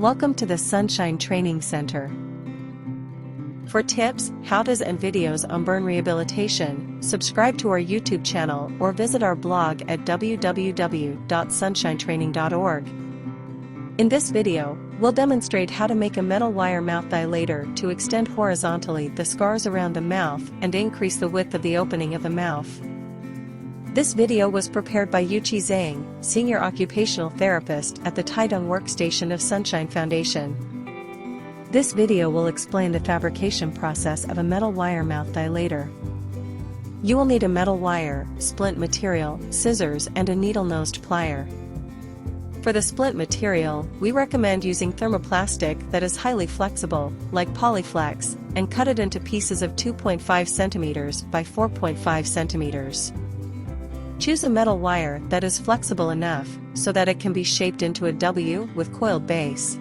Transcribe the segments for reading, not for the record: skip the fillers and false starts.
Welcome to the Sunshine Training Center. For tips, how-tos and videos on burn rehabilitation, subscribe to our YouTube channel or visit our blog at www.sunshinetraining.org. In this video, we'll demonstrate how to make a metal wire mouth dilator to extend horizontally the scars around the mouth and increase the width of the opening of the mouth. This video was prepared by Yuqi Zhang, Senior Occupational Therapist at the Taidong Workstation of Sunshine Foundation. This video will explain the fabrication process of a metal wire mouth dilator. You will need a metal wire, splint material, scissors and a needle-nosed plier. For the splint material, we recommend using thermoplastic that is highly flexible, like Polyflex, and cut it into pieces of 2.5 cm by 4.5 cm. Choose a metal wire that is flexible enough so that it can be shaped into a W with coiled base.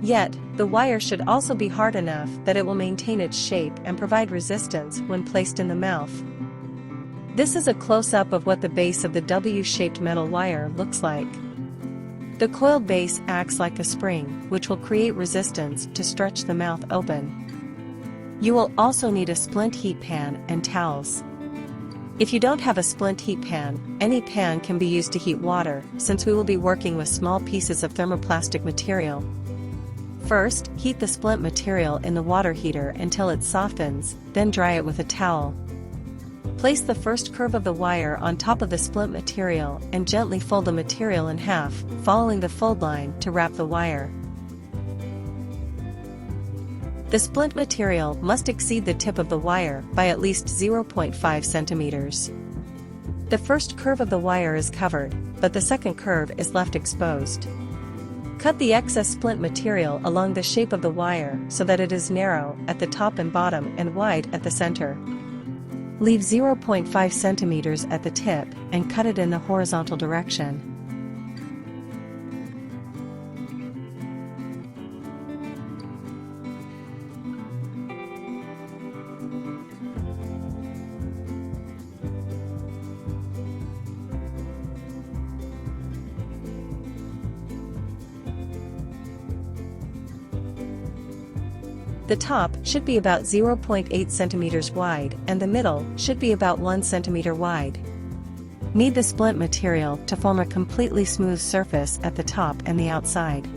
Yet, the wire should also be hard enough that it will maintain its shape and provide resistance when placed in the mouth. This is a close-up of what the base of the W-shaped metal wire looks like. The coiled base acts like a spring, which will create resistance to stretch the mouth open. You will also need a splint heat pan and towels. If you don't have a splint heat pan, any pan can be used to heat water, since we will be working with small pieces of thermoplastic material. First, heat the splint material in the water heater until it softens, then dry it with a towel. Place the first curve of the wire on top of the splint material and gently fold the material in half, following the fold line to wrap the wire. The splint material must exceed the tip of the wire by at least 0.5 cm. The first curve of the wire is covered, but the second curve is left exposed. Cut the excess splint material along the shape of the wire so that it is narrow at the top and bottom and wide at the center. Leave 0.5 cm at the tip and cut it in the horizontal direction. The top should be about 0.8 cm wide and the middle should be about 1 cm wide. Knead the splint material to form a completely smooth surface at the top and the outside.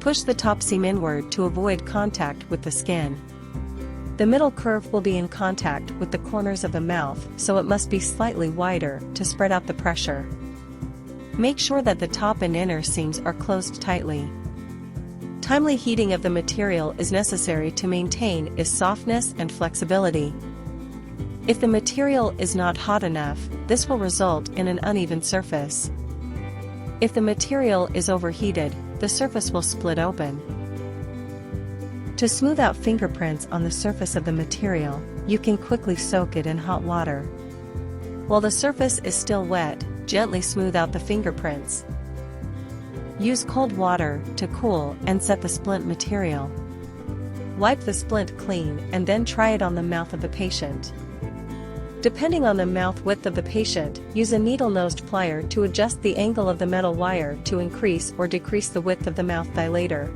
Push the top seam inward to avoid contact with the skin. The middle curve will be in contact with the corners of the mouth, so it must be slightly wider to spread out the pressure. Make sure that the top and inner seams are closed tightly. Timely heating of the material is necessary to maintain its softness and flexibility. If the material is not hot enough, this will result in an uneven surface. If the material is overheated, the surface will split open. To smooth out fingerprints on the surface of the material, you can quickly soak it in hot water. While the surface is still wet, gently smooth out the fingerprints. Use cold water to cool and set the splint material. Wipe the splint clean and then try it on the mouth of the patient. Depending on the mouth width of the patient, use a needle-nosed plier to adjust the angle of the metal wire to increase or decrease the width of the mouth dilator.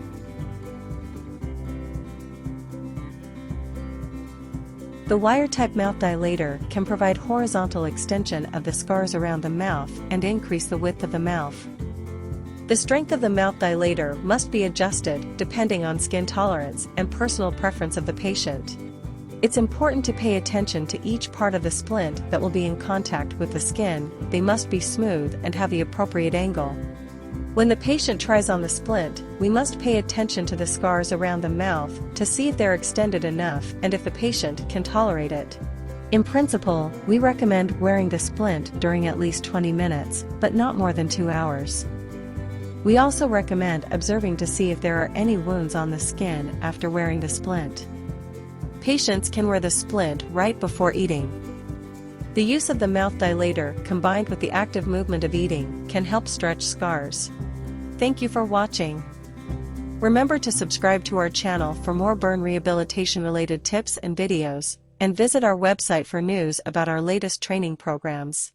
The wire-type mouth dilator can provide horizontal extension of the scars around the mouth and increase the width of the mouth. The strength of the mouth dilator must be adjusted depending on skin tolerance and personal preference of the patient. It's important to pay attention to each part of the splint that will be in contact with the skin. They must be smooth and have the appropriate angle. When the patient tries on the splint, we must pay attention to the scars around the mouth to see if they're extended enough and if the patient can tolerate it. In principle, we recommend wearing the splint during at least 20 minutes, but not more than 2 hours. We also recommend observing to see if there are any wounds on the skin after wearing the splint. Patients can wear the splint right before eating. The use of the mouth dilator combined with the active movement of eating can help stretch scars. Thank you for watching. Remember to subscribe to our channel for more burn rehabilitation related tips and videos, and visit our website for news about our latest training programs.